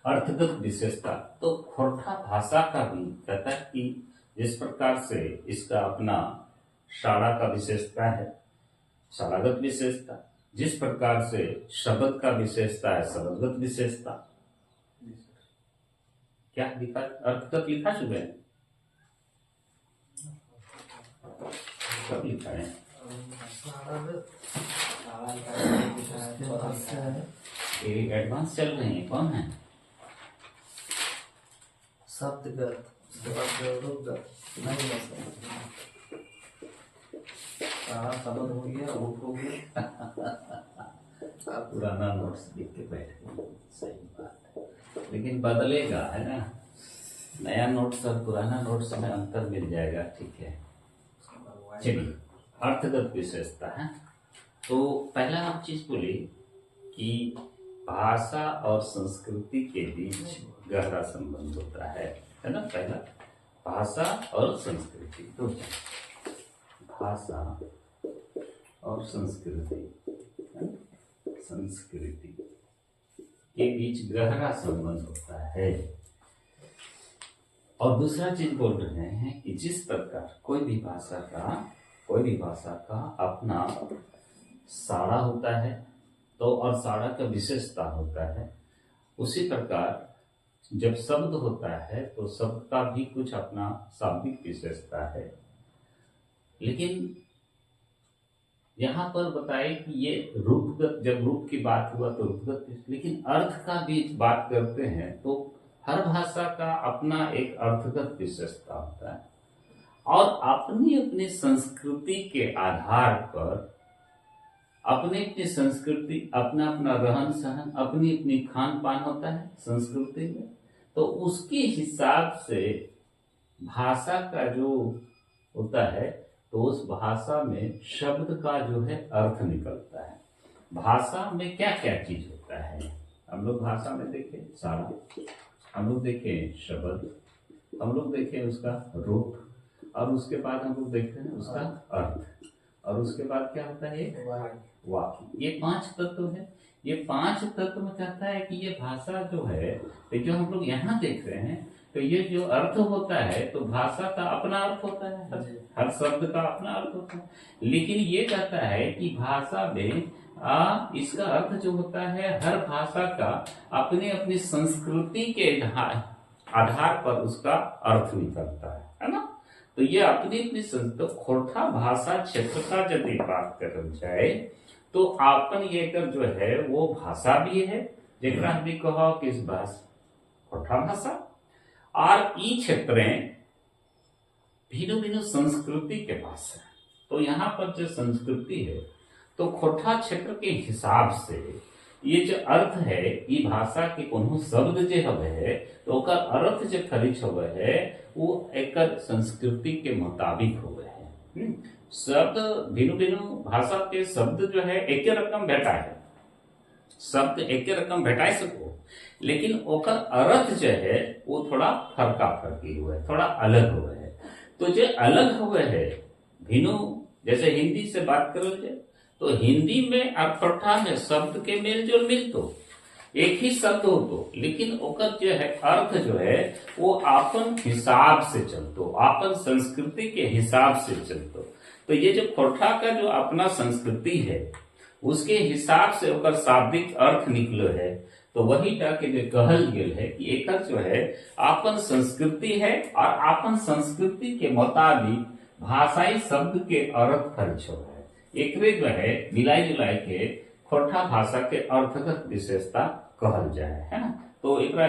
अर्थगत विशेषता। तो खोरठा भाषा का भी कहता है कि जिस प्रकार से इसका अपना शाड़ा का विशेषता है, शाड़ागत विशेषता, जिस प्रकार से शब्द का विशेषता है, शब्दगत विशेषता। क्या लिखा, अर्थगत लिखा सुबह कब लिखा है? एडवांस चल रहे हैं, कौन है? शब्दगत, नहीं शब्द हो गया, रूप हो गया। पुराना नोट्स लिख के बैठ गए, सही बात है, लेकिन बदलेगा, है ना? नया नोट्स और पुराना नोट्स में अंतर मिल जाएगा, ठीक है। चलिए, अर्थगत विशेषता है। तो पहला हम चीज बोली कि भाषा और संस्कृति के बीच गहरा संबंध होता है ना? पहला भाषा और संस्कृति, तो भाषा और संस्कृति के बीच गहरा संबंध होता है। और दूसरा चीज बोल रहे हैं कि जिस प्रकार कोई भी भाषा का अपना साड़ा होता है, तो और साड़ा का विशेषता होता है, उसी प्रकार जब शब्द होता है तो शब्द का भी कुछ अपना शाब्दिक विशेषता है। लेकिन यहाँ पर बताए कि ये रूपगत, जब रूप की बात हुआ तो रूपगत, लेकिन अर्थ का भी बात करते हैं तो हर भाषा का अपना एक अर्थगत विशेषता होता है, और अपनी अपनी संस्कृति के आधार पर अपनी अपनी संस्कृति, अपना अपना रहन सहन, अपनी अपनी खान पान होता है संस्कृति में, तो उसके हिसाब से भाषा का जो होता है तो उस भाषा में शब्द का जो है अर्थ निकलता है। भाषा में क्या क्या चीज होता है, हम लोग भाषा में देखें साड़ा, हम लोग देखें शब्द, हम लोग देखें उसका रूप, और उसके बाद हम लोग देखते हैं उसका अर्थ, और उसके बाद क्या होता है वाक्य। ये 5 तत्व है। ये 5 तत्व में कहता है कि ये भाषा जो है, तो जो हम लोग यहाँ देख रहे हैं, तो ये जो अर्थ होता है तो भाषा का अपना अर्थ होता है, हर शब्द का अपना अर्थ होता है। लेकिन ये कहता है कि भाषा में इसका अर्थ जो होता है, हर भाषा का अपनी अपनी संस्कृति के आधार पर उसका अर्थ निकलता है ना? तो ये अपनी अपनी तो खोरठा भाषा क्षेत्र का यदि बात कर जाए तो आपन ये कर जो है वो भाषा भी है, जेकरा भी कहो कि इस खोरठा भाषा, और ई क्षेत्रें भिन्न भिन्न संस्कृति के पास है। तो यहाँ पर जो संस्कृति है तो खोरठा क्षेत्र के हिसाब से ये जो अर्थ है, ये भाषा के कोनो शब्द जो हवे है तो ओकर अर्थ जो खरीच हवे है वो एक संस्कृति के मुताबिक हुए है। शब्द भिन्न भिन्न भाषा के शब्द जो है एक रकम भेटा है, शब्द एक रकम भेटाई सको, लेकिन ओकर अर्थ जो है वो थोड़ा फरका फरकी हुआ है, थोड़ा अलग हुआ है। तो जो अलग हुए है भिन्न, जैसे हिंदी से बात करो जाए तो हिंदी में और खोरठा में शब्द के मेल जोल मिल तो एक ही शब्द हो तो, लेकिन ओकर जो है अर्थ जो है वो आपन हिसाब से चलतो, आपन संस्कृति के हिसाब से चलतो। तो ये जो खोरठा का जो अपना संस्कृति है उसके हिसाब से ओकर शाब्दिक अर्थ निकलो है। तो वही के जो कहल गेल है कि एक जो है आपन संस्कृति है, और आपन संस्कृति के मुताबिक भाषाई शब्द के अर्थ खर्च हो है। एकरे जो है मिलाई जुलाई के खोरठा भाषा के अर्थगत विशेषता कहल जाए, है ना? तो एकरा